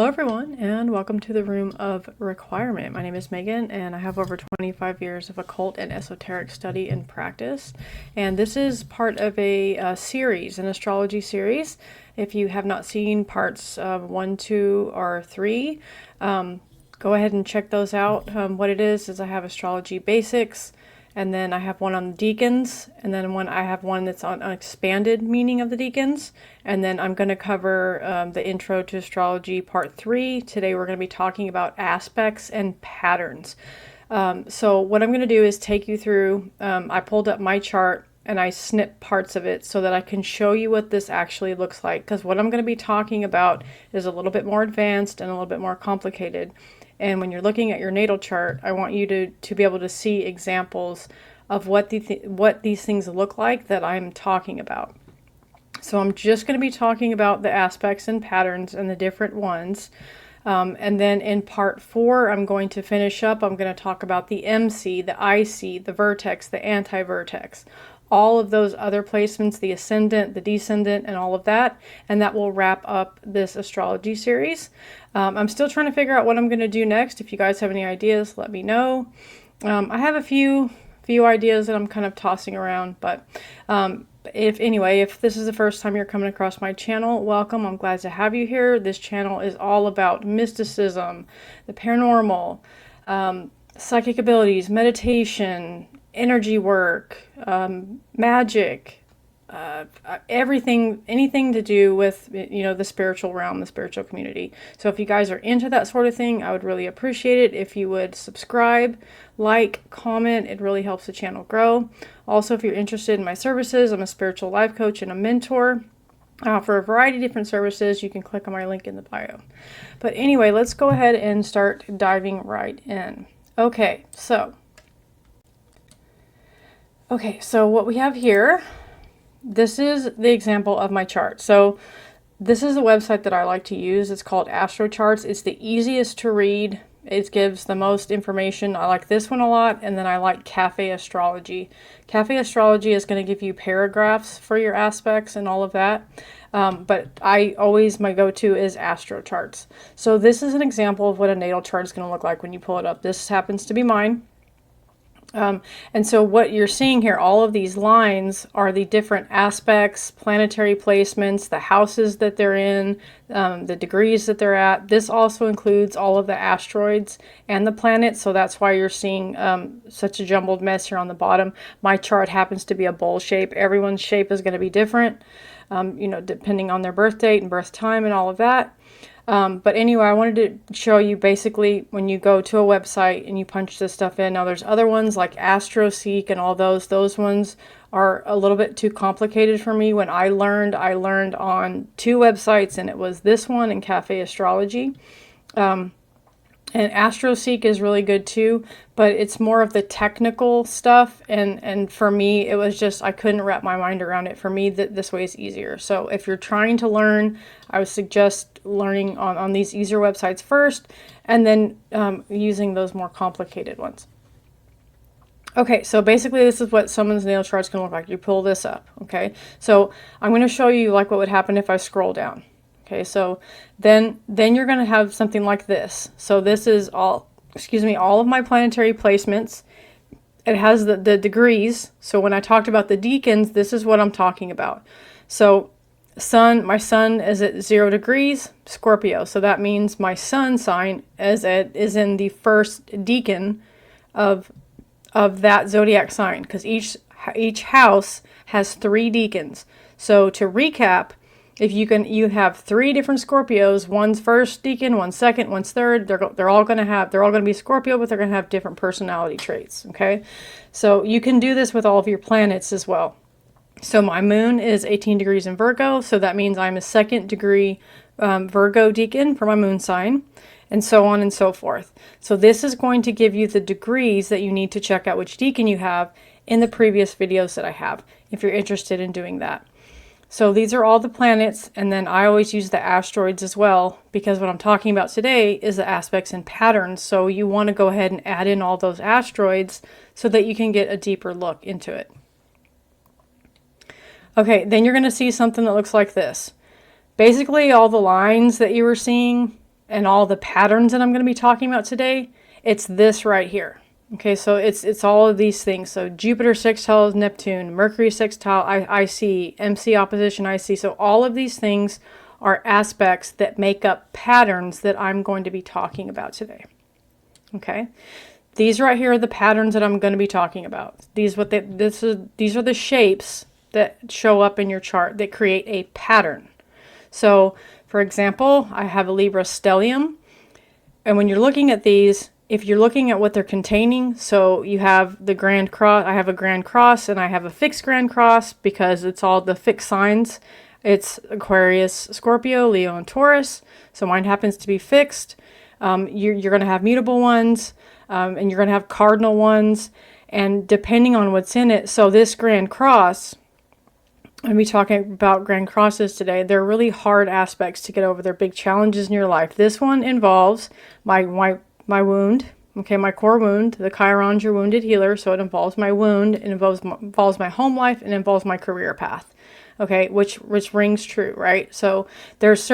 Hello everyone, and welcome to the Room of Requirement. My name is Megan, and I have over 25 years of occult and esoteric study and practice. And this is part of a series, an astrology series. If you have not seen parts 1, 2, or 3, go ahead and check those out. What it is I have astrology basics, and then I have one on the deacons, and then I have one that's on an expanded meaning of the deacons, and then I'm going to cover the intro to astrology part 3. Today we're going to be talking about aspects and patterns. So what I'm going to do is take you through, I pulled up my chart and I snipped parts of it so that I can show you what this actually looks like, because what I'm going to be talking about is a little bit more advanced and a little bit more complicated. And when you're looking at your natal chart, I want you to be able to see examples of what these things look like that I'm talking about. So I'm just going to be talking about the aspects and patterns and the different ones. And then in part 4, I'm going to finish up. I'm going to talk about the MC, the IC, the vertex, the anti-vertex, all of those other placements, the ascendant, the descendant, and all of that. And that will wrap up this astrology series. I'm still trying to figure out what I'm going to do next. If you guys have any ideas, let me know. I have a few ideas that I'm kind of tossing around, but if this is the first time you're coming across my channel, welcome. I'm glad to have you here. This channel is all about mysticism, the paranormal, psychic abilities, meditation, energy work, magic, everything, anything to do with, the spiritual realm, the spiritual community. So if you guys are into that sort of thing, I would really appreciate it if you would subscribe, like, comment. It really helps the channel grow. Also, if you're interested in my services, I'm a spiritual life coach and a mentor. For a variety of different services, you can click on my link in the bio. But anyway, let's go ahead and start diving right in. Okay, so what we have here, this is the example of my chart. So this is the website that I like to use. It's called Astrocharts. It's the easiest to read. It gives the most information. I like this one a lot, and then I like Cafe Astrology. Cafe Astrology is going to give you paragraphs for your aspects and all of that. But my go-to is Astrocharts. So this is an example of what a natal chart is going to look like when you pull it up. This happens to be mine. And so what you're seeing here, all of these lines are the different aspects, planetary placements, the houses that they're in, the degrees that they're at. This also includes all of the asteroids and the planets, so that's why you're seeing such a jumbled mess here on the bottom. My chart happens to be a bowl shape. Everyone's shape is going to be different, depending on their birth date and birth time and all of that. But anyway, I wanted to show you basically when you go to a website and you punch this stuff in. Now there's other ones like AstroSeek and all those ones are a little bit too complicated for me. When I learned on 2 websites, and it was this one and Cafe Astrology. And AstroSeek is really good too, but it's more of the technical stuff. And for me, it was just, I couldn't wrap my mind around it. For me, this way is easier. So if you're trying to learn, I would suggest learning on these easier websites first, and then using those more complicated ones. Okay, so basically this is what someone's natal chart is going to look like. You pull this up, okay? So I'm going to show you like what would happen if I scroll down. Okay, so then you're going to have something like this. So this is all of my planetary placements. It has the degrees. So when I talked about the deacons, this is what I'm talking about. So my sun is at 0 degrees, Scorpio. So that means my sun sign is in the first decan of that zodiac sign, because each house has 3 deacons. So to recap, if you have 3 different Scorpios, one's first decan, one's second, one's third. They're all going to be Scorpio, but they're going to have different personality traits. Okay, so you can do this with all of your planets as well. So my moon is 18 degrees in Virgo, so that means I'm a 2nd degree Virgo decan for my moon sign, and so on and so forth. So this is going to give you the degrees that you need to check out which decan you have in the previous videos that I have, if you're interested in doing that. So these are all the planets, and then I always use the asteroids as well, because what I'm talking about today is the aspects and patterns. So you want to go ahead and add in all those asteroids so that you can get a deeper look into it. Okay, then you're going to see something that looks like this. Basically, all the lines that you were seeing and all the patterns that I'm going to be talking about today, it's this right here. Okay, so it's all of these things. So Jupiter sextile Neptune, Mercury sextile IC, MC opposition IC. So all of these things are aspects that make up patterns that I'm going to be talking about today. Okay, these right here are the patterns that I'm going to be talking about. These are the shapes that show up in your chart that create a pattern. So, for example, I have a Libra stellium, and when you're looking at these, if you're looking at what they're containing, so you have the Grand Cross, I have a Grand Cross, and I have a fixed Grand Cross because it's all the fixed signs. It's Aquarius, Scorpio, Leo, and Taurus. So mine happens to be fixed. You're going to have mutable ones, and you're going to have cardinal ones, and depending on what's in it. So this Grand Cross, I'm going to be talking about Grand Crosses today. They're really hard aspects to get over. They're big challenges in your life. This one involves my wound, okay, my core wound. The Chiron's your wounded healer, so it involves my wound, it involves my home life, and involves my career path, okay, which rings true, right? So there's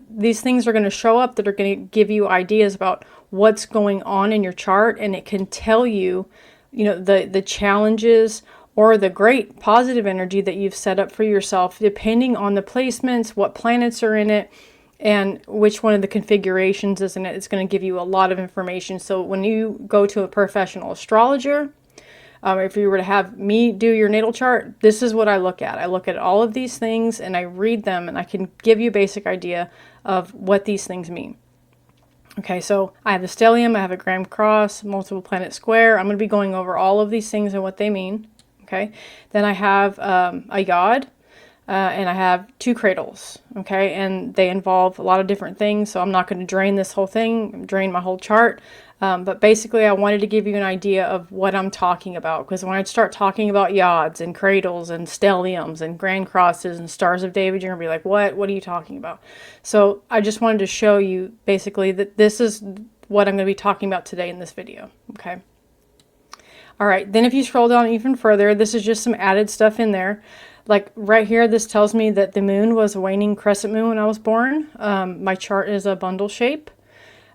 these things are going to show up that are going to give you ideas about what's going on in your chart, and it can tell you, the challenges or the great positive energy that you've set up for yourself, depending on the placements, what planets are in it, and which one of the configurations is in it. It's going to give you a lot of information. So when you go to a professional astrologer, if you were to have me do your natal chart, this is what I look at. I look at all of these things and I read them, and I can give you a basic idea of what these things mean. Okay, so I have the stellium, I have a Grand Cross, multiple planet square. I'm going to be going over all of these things and what they mean. Okay, then I have a yod, and I have 2 cradles, okay, and they involve a lot of different things, so I'm not going to drain this whole thing, drain my whole chart, but basically I wanted to give you an idea of what I'm talking about, because when I start talking about yods and cradles and stelliums and Grand Crosses and Stars of David, you're going to be like, what are you talking about? So I just wanted to show you basically that this is what I'm going to be talking about today in this video, okay? All right, then if you scroll down even further, this is just some added stuff in there. Like right here, this tells me that the moon was a waning crescent moon when I was born. My chart is a bundle shape.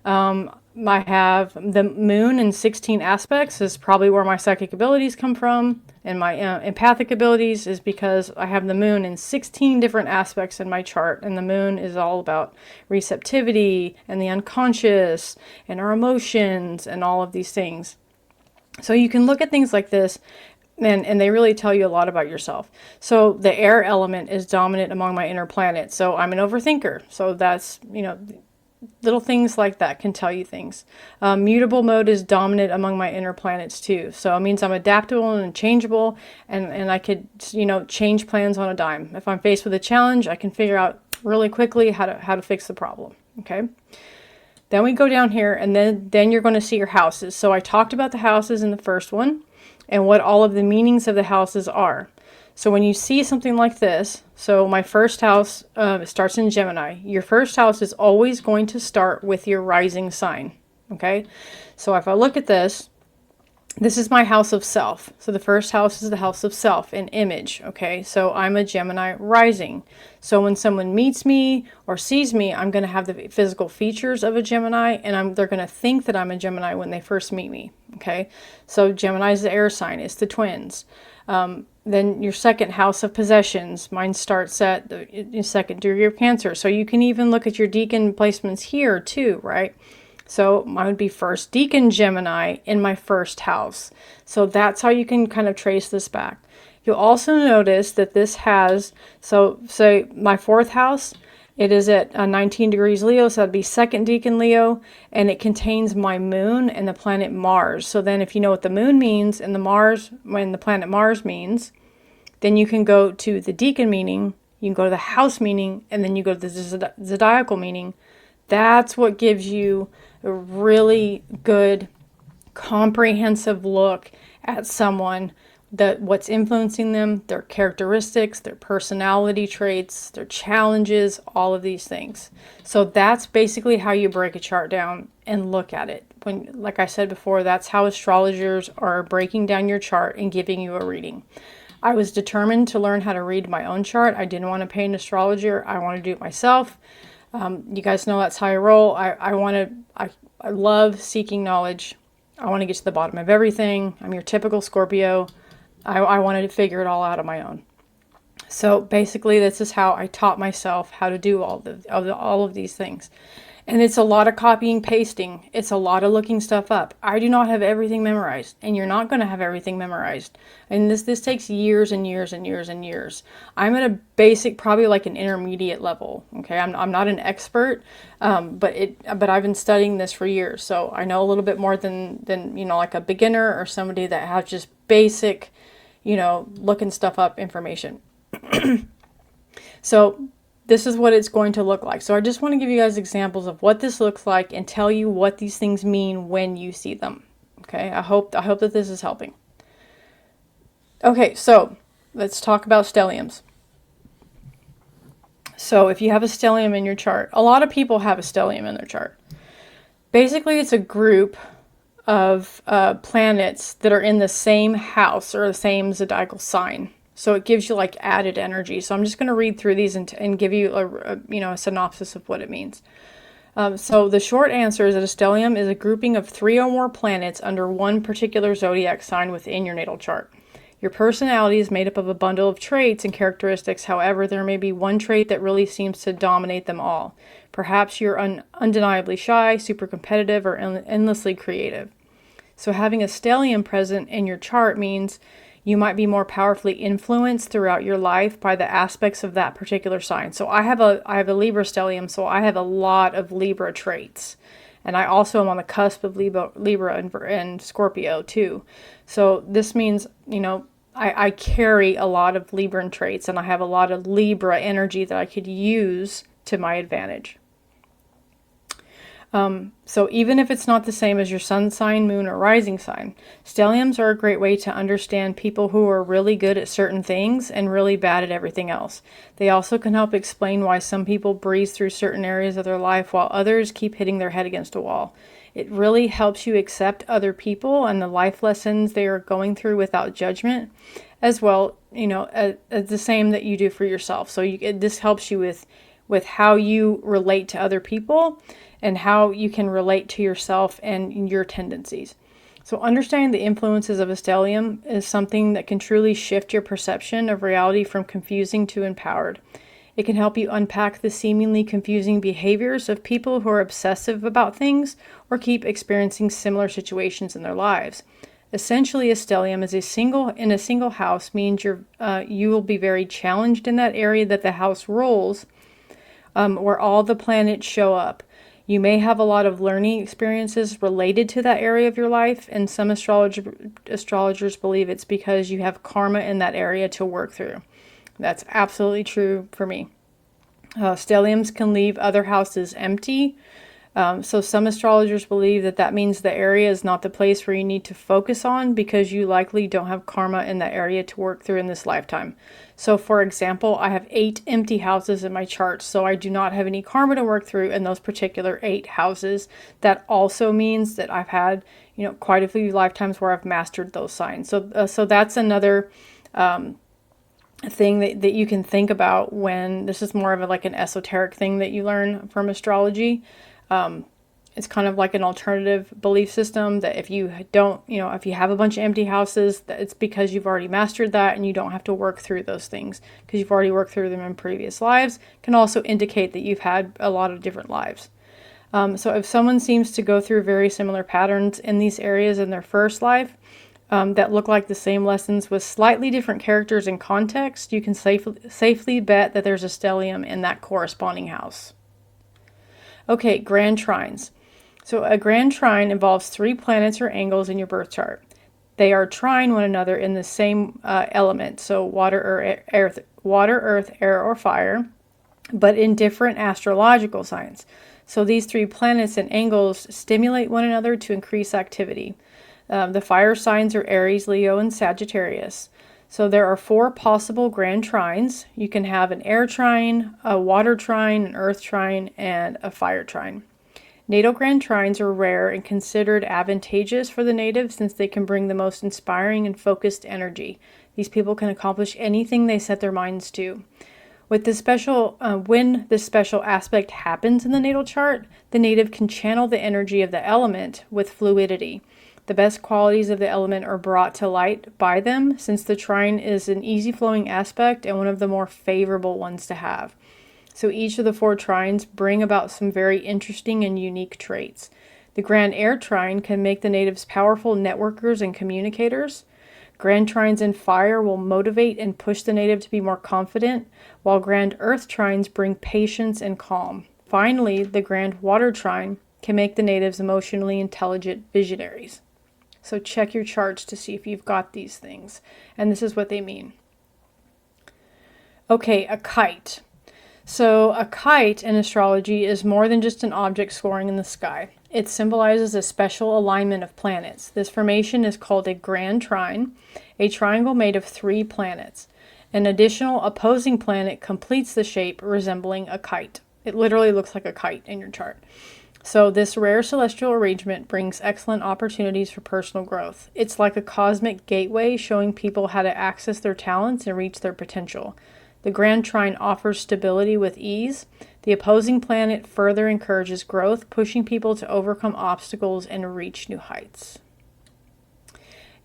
I have the moon in 16 aspects is probably where my psychic abilities come from. And my empathic abilities is because I have the moon in 16 different aspects in my chart. And the moon is all about receptivity and the unconscious and our emotions and all of these things. So you can look at things like this, and they really tell you a lot about yourself. So the air element is dominant among my inner planets. So I'm an overthinker. So that's, little things like that can tell you things. Mutable mode is dominant among my inner planets too. So it means I'm adaptable and changeable, and I could, change plans on a dime. If I'm faced with a challenge, I can figure out really quickly how to fix the problem. Okay. Then we go down here, and then you're going to see your houses. So I talked about the houses in the first one and what all of the meanings of the houses are. So when you see something like this, so my first house starts in Gemini. Your first house is always going to start with your rising sign. Okay. So if I look at this, this is my house of self. So the first house is the house of self and image. Okay. So I'm a Gemini rising. So when someone meets me or sees me, I'm going to have the physical features of a Gemini, and they're going to think that I'm a Gemini when they first meet me. Okay. So Gemini is the air sign. It's the twins. Then your second house of possessions. Mine starts at the second degree of Cancer. So you can even look at your deacon placements here too, right? So mine would be first deacon Gemini in my first house. So that's how you can kind of trace this back. You'll also notice that this has, so my fourth house, it is at 19 degrees Leo, so that'd be second deacon Leo, and it contains my moon and the planet Mars. So then if you know what the moon means and the planet Mars means, then you can go to the deacon meaning, you can go to the house meaning, and then you go to the zodiacal meaning. That's what gives you a really good comprehensive look at someone, what's influencing them, their characteristics, their personality traits, their challenges, all of these things. So that's basically how you break a chart down and look at it. Like I said before, that's how astrologers are breaking down your chart and giving you a reading. I was determined to learn how to read my own chart. I didn't want to pay an astrologer. I wanted to do it myself. You guys know that's how I roll. I love seeking knowledge. I want to get to the bottom of everything. I'm your typical Scorpio. I wanted to figure it all out on my own. So basically, this is how I taught myself how to do all of these things. And it's a lot of copying, pasting. It's a lot of looking stuff up. I do not have everything memorized, and you're not going to have everything memorized. And this takes years and years and years and years. I'm at a basic, probably like an intermediate level. Okay, I'm not an expert, but I've been studying this for years, so I know a little bit more than like a beginner or somebody that has just basic, looking stuff up information. So this is what it's going to look like. So I just want to give you guys examples of what this looks like and tell you what these things mean when you see them. Okay, I hope that this is helping. Okay, so let's talk about stelliums. So if you have a stellium in your chart, a lot of people have a stellium in their chart. Basically, it's a group of planets that are in the same house or the same zodiacal sign. So it gives you like added energy. So I'm just going to read through these and give you a synopsis of what it means. So the short answer is that a stellium is a grouping of 3 or more planets under one particular zodiac sign within your natal chart. Your personality is made up of a bundle of traits and characteristics. However, there may be one trait that really seems to dominate them all. Perhaps you're undeniably shy, super competitive, or endlessly creative. So having a stellium present in your chart means you might be more powerfully influenced throughout your life by the aspects of that particular sign. So I have a Libra stellium, so I have a lot of Libra traits. And I also am on the cusp of Libra and Scorpio too. So this means, I carry a lot of Libran traits, and I have a lot of Libra energy that I could use to my advantage. So even if it's not the same as your sun sign, moon, or rising sign, stelliums are a great way to understand people who are really good at certain things and really bad at everything else. They also can help explain why some people breeze through certain areas of their life while others keep hitting their head against a wall. It really helps you accept other people and the life lessons they are going through without judgment, as well, as the same that you do for yourself. So this helps you with how you relate to other people and how you can relate to yourself and your tendencies. So understanding the influences of a stellium is something that can truly shift your perception of reality from confusing to empowered. It can help you unpack the seemingly confusing behaviors of people who are obsessive about things or keep experiencing similar situations in their lives. Essentially, a stellium is in a single house means you will be very challenged in that area that the house rules, where all the planets show up. You may have a lot of learning experiences related to that area of your life, and some astrologers believe it's because you have karma in that area to work through. That's absolutely true for me. Stelliums can leave other houses empty. So some astrologers believe that means the area is not the place where you need to focus on because you likely don't have karma in that area to work through in this lifetime. So for example, I have 8 empty houses in my chart, so I do not have any karma to work through in those particular 8 houses. That also means that I've had, quite a few lifetimes where I've mastered those signs. So that's another thing that you can think about when this is more of like an esoteric thing that you learn from astrology. It's kind of like an alternative belief system that if you don't, if you have a bunch of empty houses, that it's because you've already mastered that and you don't have to work through those things because you've already worked through them in previous lives. Can also indicate that you've had a lot of different lives. So if someone seems to go through very similar patterns in these areas in their first life, that look like the same lessons with slightly different characters and context, you can safely bet that there's a stellium in that corresponding house. Okay, grand trines. So a grand trine involves 3 planets or angles in your birth chart. They are trine one another in the same element, so water, earth, air, or fire, but in different astrological signs. So these 3 planets and angles stimulate one another to increase activity. The fire signs are Aries, Leo, and Sagittarius. So there are 4 possible grand trines. You can have an air trine, a water trine, an earth trine, and a fire trine. Natal grand trines are rare and considered advantageous for the native since they can bring the most inspiring and focused energy. These people can accomplish anything they set their minds to. With this special, when this special aspect happens in the natal chart, the native can channel the energy of the element with fluidity. The best qualities of the element are brought to light by them, since the trine is an easy-flowing aspect and one of the more favorable ones to have. So each of the 4 trines bring about some very interesting and unique traits. The grand air trine can make the natives powerful networkers and communicators. Grand trines in fire will motivate and push the native to be more confident, while grand earth trines bring patience and calm. Finally, the grand water trine can make the natives emotionally intelligent visionaries. So check your charts to see if you've got these things. And this is what they mean. Okay, a kite. So a kite in astrology is more than just an object soaring in the sky. It symbolizes a special alignment of planets. This formation is called a grand trine, a triangle made of 3 planets. An additional opposing planet completes the shape, resembling a kite. It literally looks like a kite in your chart. So this rare celestial arrangement brings excellent opportunities for personal growth. It's like a cosmic gateway showing people how to access their talents and reach their potential. The grand trine offers stability with ease. The opposing planet further encourages growth, pushing people to overcome obstacles and reach new heights.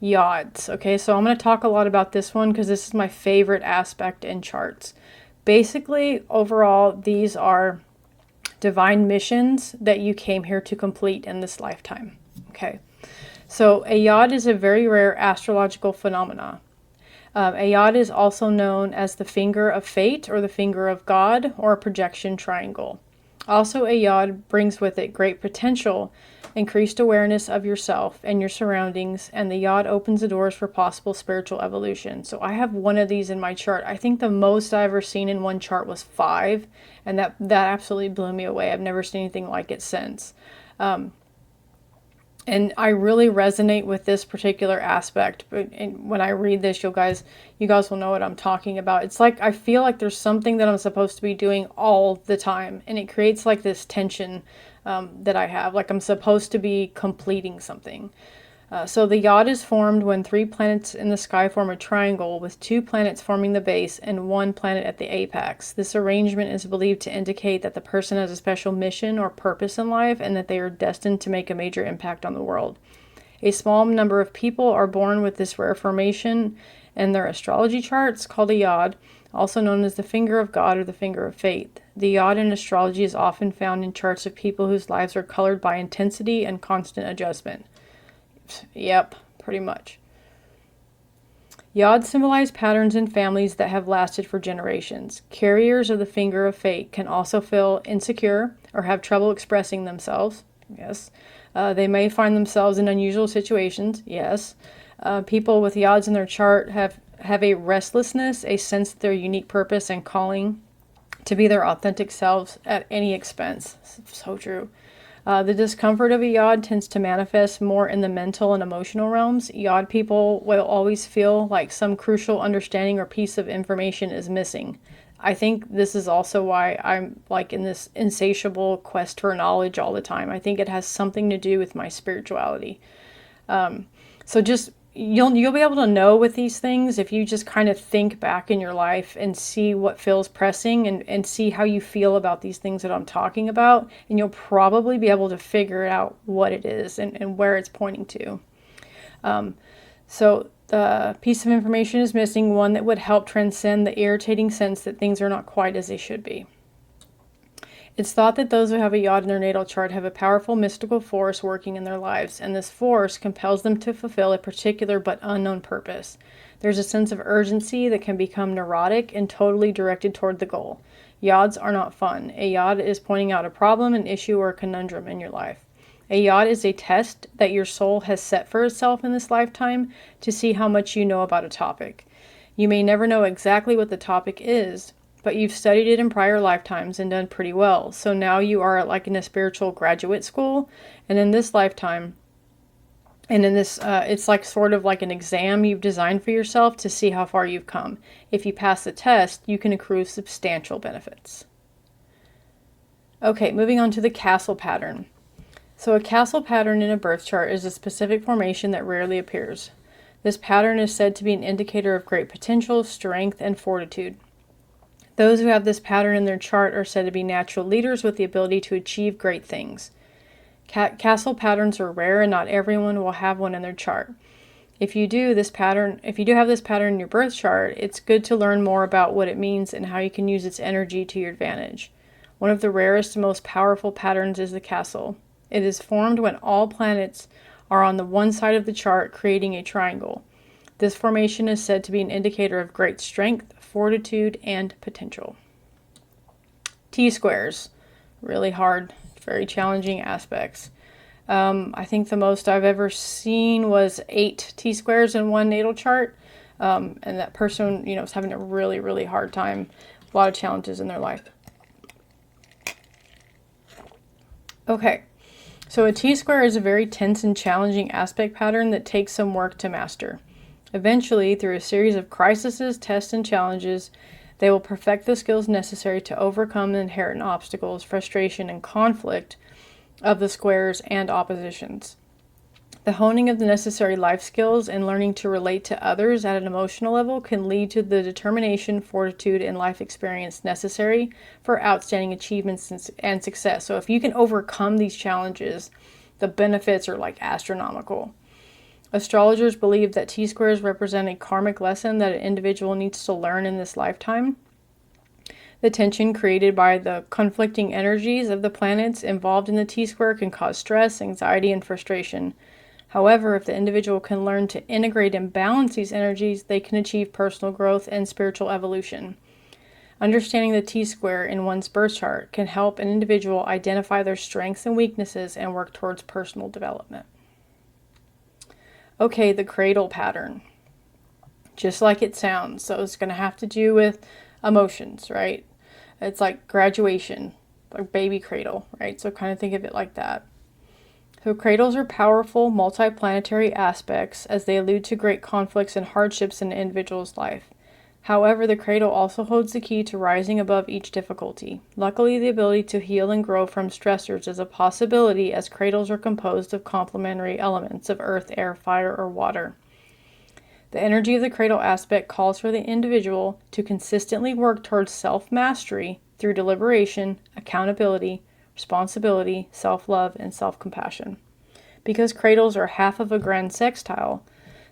Yods. Okay, so I'm going to talk a lot about this one because this is my favorite aspect in charts. Basically, overall, these are divine missions that you came here to complete in this lifetime. Okay, so a yod is a very rare astrological phenomena. A yod is also known as the finger of fate or the finger of God or a projection triangle. Also, a yod brings with it great potential, increased awareness of yourself and your surroundings, and the yod opens the doors for possible spiritual evolution. So I have one of these in my chart. I think the most I've ever seen in one chart was 5, and that absolutely blew me away. I've never seen anything like it since. And I really resonate with this particular aspect. And when I read this, you guys will know what I'm talking about. It's like I feel like there's something that I'm supposed to be doing all the time, and it creates like this tension that I have, like I'm supposed to be completing something. So the yod is formed when 3 planets in the sky form a triangle with 2 planets forming the base and 1 planet at the apex. This arrangement is believed to indicate that the person has a special mission or purpose in life and that they are destined to make a major impact on the world. A small number of people are born with this rare formation in their astrology charts, called a yod, also known as the finger of God or the finger of fate. The yod in astrology is often found in charts of people whose lives are colored by intensity and constant adjustment. Yep, pretty much. Yods symbolize patterns in families that have lasted for generations. Carriers of the finger of fate can also feel insecure or have trouble expressing themselves. Yes. They may find themselves in unusual situations. Yes. People with yods in their chart have a restlessness, a sense of their unique purpose and calling to be their authentic selves at any expense. So true. The discomfort of a yod tends to manifest more in the mental and emotional realms. Yod people will always feel like some crucial understanding or piece of information is missing. I think this is also why I'm like in this insatiable quest for knowledge all the time. I think it has something to do with my spirituality. So just you'll be able to know with these things if you just kind of think back in your life and see what feels pressing and see how you feel about these things that I'm talking about, and you'll probably be able to figure out what it is and where it's pointing to. So the piece of information is missing, one that would help transcend the irritating sense that things are not quite as they should be. It's thought that those who have a yod in their natal chart have a powerful mystical force working in their lives, and this force compels them to fulfill a particular but unknown purpose. There's a sense of urgency that can become neurotic and totally directed toward the goal. Yods are not fun. A yod is pointing out a problem, an issue, or a conundrum in your life. A yod is a test that your soul has set for itself in this lifetime to see how much you know about a topic. You may never know exactly what the topic is, but you've studied it in prior lifetimes and done pretty well. So now you are like in a spiritual graduate school, and in this lifetime, and in this, it's like sort of like an exam you've designed for yourself to see how far you've come. If you pass the test, you can accrue substantial benefits. Okay, moving on to the castle pattern. So a castle pattern in a birth chart is a specific formation that rarely appears. This pattern is said to be an indicator of great potential, strength, and fortitude. Those who have this pattern in their chart are said to be natural leaders with the ability to achieve great things. Castle patterns are rare, and not everyone will have one in their chart. If you do have this pattern in your birth chart, it's good to learn more about what it means and how you can use its energy to your advantage. One of the rarest and most powerful patterns is the castle. It is formed when all planets are on the one side of the chart, creating a triangle. This formation is said to be an indicator of great strength, fortitude, and potential. T-squares. Really hard, very challenging aspects. I think the most I've ever seen was 8 T-squares in one natal chart. And that person, is having a really, really hard time. A lot of challenges in their life. Okay. So a T-square is a very tense and challenging aspect pattern that takes some work to master. Eventually, through a series of crises, tests, and challenges, they will perfect the skills necessary to overcome the inherent obstacles, frustration, and conflict of the squares and oppositions. The honing of the necessary life skills and learning to relate to others at an emotional level can lead to the determination, fortitude, and life experience necessary for outstanding achievements and success. So if you can overcome these challenges, the benefits are like astronomical. Astrologers believe that T-squares represent a karmic lesson that an individual needs to learn in this lifetime. The tension created by the conflicting energies of the planets involved in the T-square can cause stress, anxiety, and frustration. However, if the individual can learn to integrate and balance these energies, they can achieve personal growth and spiritual evolution. Understanding the T-square in one's birth chart can help an individual identify their strengths and weaknesses and work towards personal development. Okay, the cradle pattern. Just like it sounds. So it's going to have to do with emotions, right? It's like graduation, like baby cradle, right? So kind of think of it like that. So cradles are powerful multi-planetary aspects as they allude to great conflicts and hardships in an individual's life. However, the cradle also holds the key to rising above each difficulty. Luckily, the ability to heal and grow from stressors is a possibility, as cradles are composed of complementary elements of earth, air, fire, or water. The energy of the cradle aspect calls for the individual to consistently work towards self-mastery through deliberation, accountability, responsibility, self-love, and self-compassion. Because cradles are half of a grand sextile,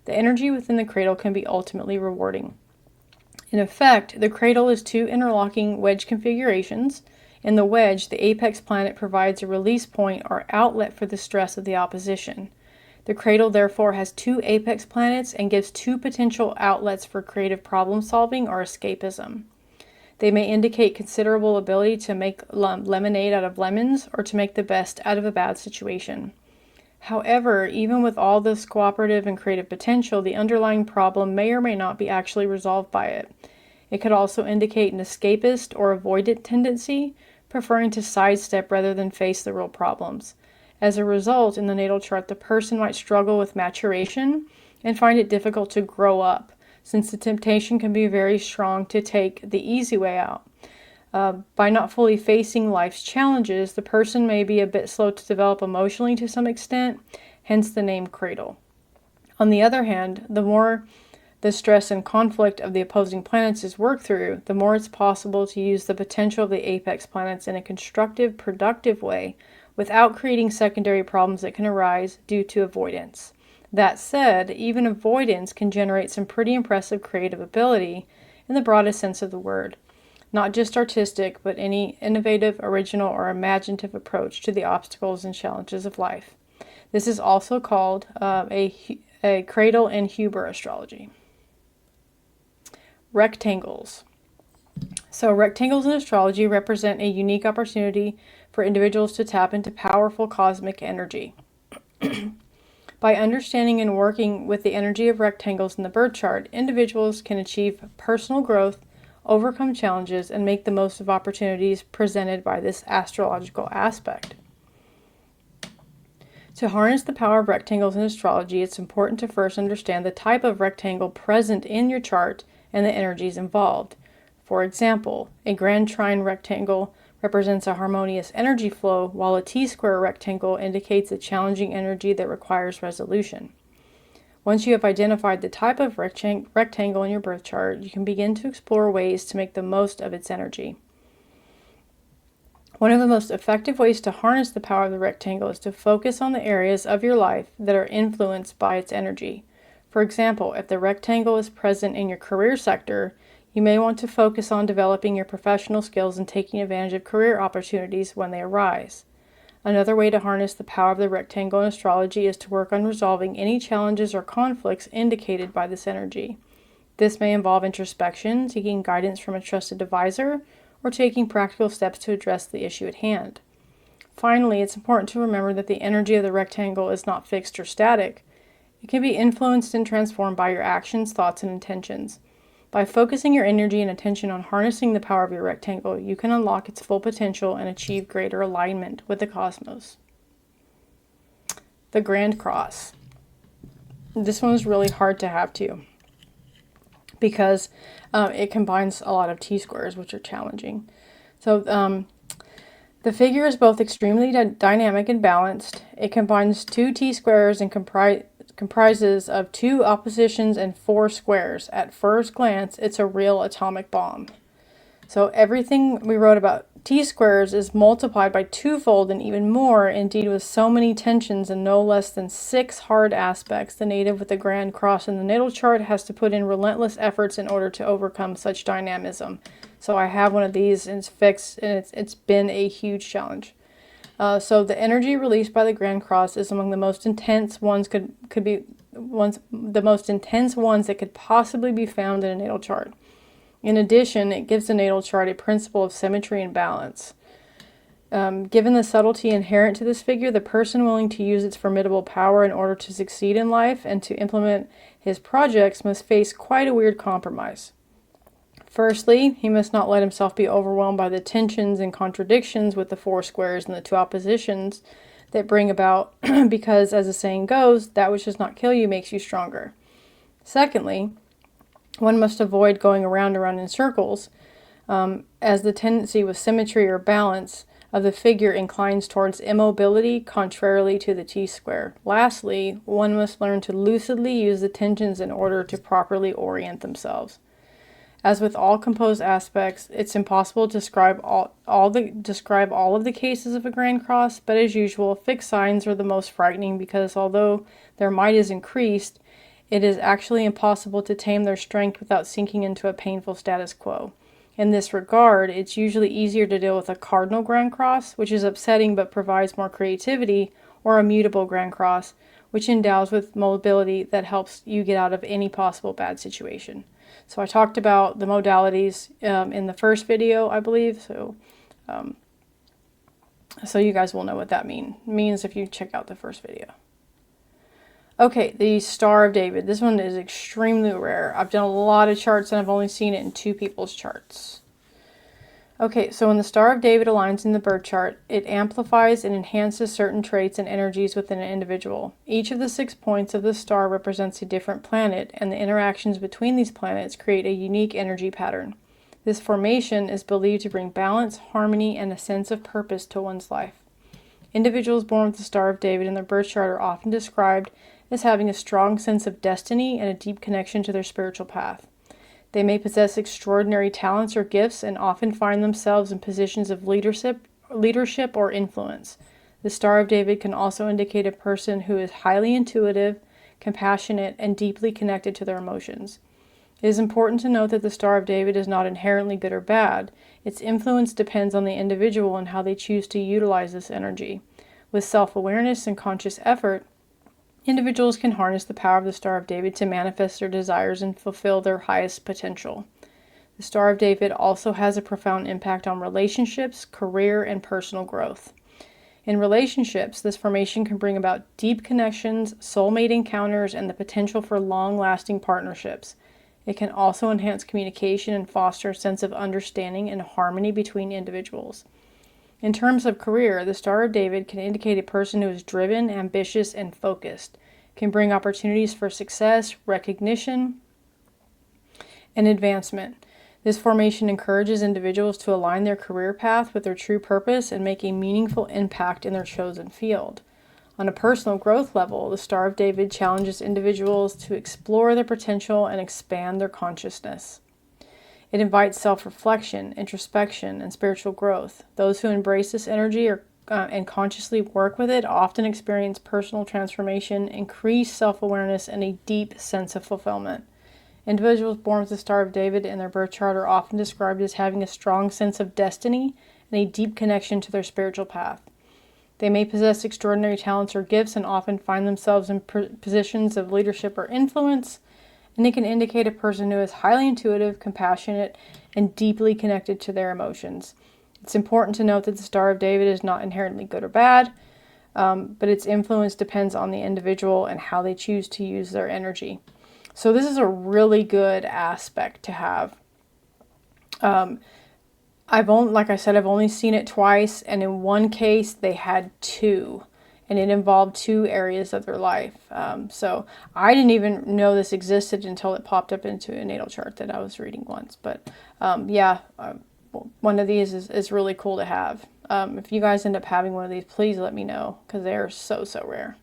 the energy within the cradle can be ultimately rewarding. In effect, the cradle is 2 interlocking wedge configurations. In the wedge, the apex planet provides a release point or outlet for the stress of the opposition. The cradle therefore has 2 apex planets and gives 2 potential outlets for creative problem solving or escapism. They may indicate considerable ability to make lemonade out of lemons or to make the best out of a bad situation. However, even with all this cooperative and creative potential, the underlying problem may or may not be actually resolved by it. It could also indicate an escapist or avoidant tendency, preferring to sidestep rather than face the real problems. As a result, in the natal chart, the person might struggle with maturation and find it difficult to grow up, since the temptation can be very strong to take the easy way out. By not fully facing life's challenges, the person may be a bit slow to develop emotionally to some extent, hence the name cradle. On the other hand, the more the stress and conflict of the opposing planets is worked through, the more it's possible to use the potential of the apex planets in a constructive, productive way without creating secondary problems that can arise due to avoidance. That said, even avoidance can generate some pretty impressive creative ability in the broadest sense of the word. Not just artistic, but any innovative, original, or imaginative approach to the obstacles and challenges of life. This is also called a cradle in Huber astrology. Rectangles. So rectangles in astrology represent a unique opportunity for individuals to tap into powerful cosmic energy. By understanding and working with the energy of rectangles in the birth chart, individuals can achieve personal growth, overcome challenges, and make the most of opportunities presented by this astrological aspect. To harness the power of rectangles in astrology, it's important to first understand the type of rectangle present in your chart and the energies involved. For example, a grand trine rectangle represents a harmonious energy flow, while a T-square rectangle indicates a challenging energy that requires resolution. Once you have identified the type of rectangle in your birth chart, you can begin to explore ways to make the most of its energy. One of the most effective ways to harness the power of the rectangle is to focus on the areas of your life that are influenced by its energy. For example, if the rectangle is present in your career sector, you may want to focus on developing your professional skills and taking advantage of career opportunities when they arise. Another way to harness the power of the rectangle in astrology is to work on resolving any challenges or conflicts indicated by this energy. This may involve introspection, seeking guidance from a trusted advisor, or taking practical steps to address the issue at hand. Finally, it's important to remember that the energy of the rectangle is not fixed or static. It can be influenced and transformed by your actions, thoughts, and intentions. By focusing your energy and attention on harnessing the power of your rectangle, you can unlock its full potential and achieve greater alignment with the cosmos. The Grand Cross. This one is really hard to have too, because it combines a lot of T-squares, which are challenging. So the figure is both extremely dynamic and balanced. It combines 2 T-squares and comprises of 2 oppositions and 4 squares. At first glance, it's a real atomic bomb. So everything we wrote about T-squares is multiplied by 2-fold and even more, indeed with so many tensions and no less than 6 hard aspects. The native with the Grand Cross in the natal chart has to put in relentless efforts in order to overcome such dynamism. So I have one of these and it's fixed, and it's been a huge challenge. So the energy released by the Grand Cross is among the most intense ones the most intense ones that could possibly be found in a natal chart. In addition, it gives the natal chart a principle of symmetry and balance. Given the subtlety inherent to this figure, the person willing to use its formidable power in order to succeed in life and to implement his projects must face quite a weird compromise. Firstly, he must not let himself be overwhelmed by the tensions and contradictions with the 4 squares and the 2 oppositions that bring about, because as the saying goes, that which does not kill you makes you stronger. Secondly, one must avoid going around in circles, as the tendency with symmetry or balance of the figure inclines towards immobility, contrarily to the T-square. Lastly, one must learn to lucidly use the tensions in order to properly orient themselves. As with all composed aspects, it's impossible to describe all of the cases of a Grand Cross, but as usual, fixed signs are the most frightening because although their might is increased, it is actually impossible to tame their strength without sinking into a painful status quo. In this regard, it's usually easier to deal with a cardinal Grand Cross, which is upsetting but provides more creativity, or a mutable Grand Cross, which endows with mobility that helps you get out of any possible bad situation. So I talked about the modalities in the first video, I believe. So you guys will know what that means if you check out the first video. Okay, the Star of David. This one is extremely rare. I've done a lot of charts and I've only seen it in 2 people's charts. Okay, so when the Star of David aligns in the birth chart, it amplifies and enhances certain traits and energies within an individual. Each of the 6 points of the star represents a different planet, and the interactions between these planets create a unique energy pattern. This formation is believed to bring balance, harmony, and a sense of purpose to one's life. Individuals born with the Star of David in their birth chart are often described as having a strong sense of destiny and a deep connection to their spiritual path. They may possess extraordinary talents or gifts and often find themselves in positions of leadership or influence. The Star of David can also indicate a person who is highly intuitive, compassionate, and deeply connected to their emotions. It is important to note that the Star of David is not inherently good or bad. Its influence depends on the individual and how they choose to utilize this energy. With self-awareness and conscious effort, individuals can harness the power of the Star of David to manifest their desires and fulfill their highest potential. The Star of David also has a profound impact on relationships, career, and personal growth. In relationships, this formation can bring about deep connections, soulmate encounters, and the potential for long-lasting partnerships. It can also enhance communication and foster a sense of understanding and harmony between individuals. In terms of career, the Star of David can indicate a person who is driven, ambitious, and focused, can bring opportunities for success, recognition, and advancement. This formation encourages individuals to align their career path with their true purpose and make a meaningful impact in their chosen field. On a personal growth level, the Star of David challenges individuals to explore their potential and expand their consciousness. It invites self-reflection, introspection, and spiritual growth. Those who embrace this energy and consciously work with it often experience personal transformation, increased self-awareness, and a deep sense of fulfillment. Individuals born with the Star of David in their birth chart are often described as having a strong sense of destiny and a deep connection to their spiritual path. They may possess extraordinary talents or gifts and often find themselves in positions of leadership or influence, and it can indicate a person who is highly intuitive, compassionate, and deeply connected to their emotions. It's important to note that the Star of David is not inherently good or bad, but its influence depends on the individual and how they choose to use their energy. So this is a really good aspect to have. Like I said, I've only seen it twice, and in one case they had two, and it involved two areas of their life. So I didn't even know this existed until it popped up into a natal chart that I was reading once. But one of these is really cool to have. If you guys end up having one of these, please let me know, because they are so rare.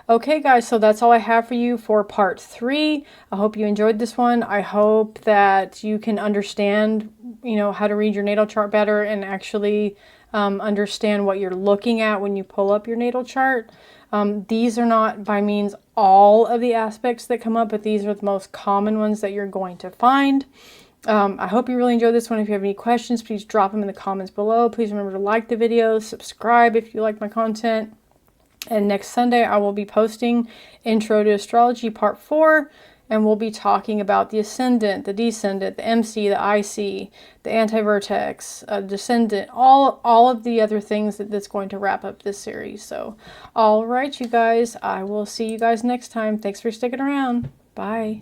Okay guys, so that's all I have for you for part 3. I hope you enjoyed this one. I hope that you can understand, how to read your natal chart better and actually understand what you're looking at when you pull up your natal chart. These are not by means all of the aspects that come up, but these are the most common ones that you're going to find. I hope you really enjoyed this one. If you have any questions, please drop them in the comments below. Please remember to like the video, subscribe if you like my content. And next Sunday, I will be posting Intro to Astrology Part 4, and we'll be talking about the Ascendant, the Descendant, the MC, the IC, the Anti-Vertex, Descendant, all of the other things that's going to wrap up this series. So, all right, you guys, I will see you guys next time. Thanks for sticking around. Bye.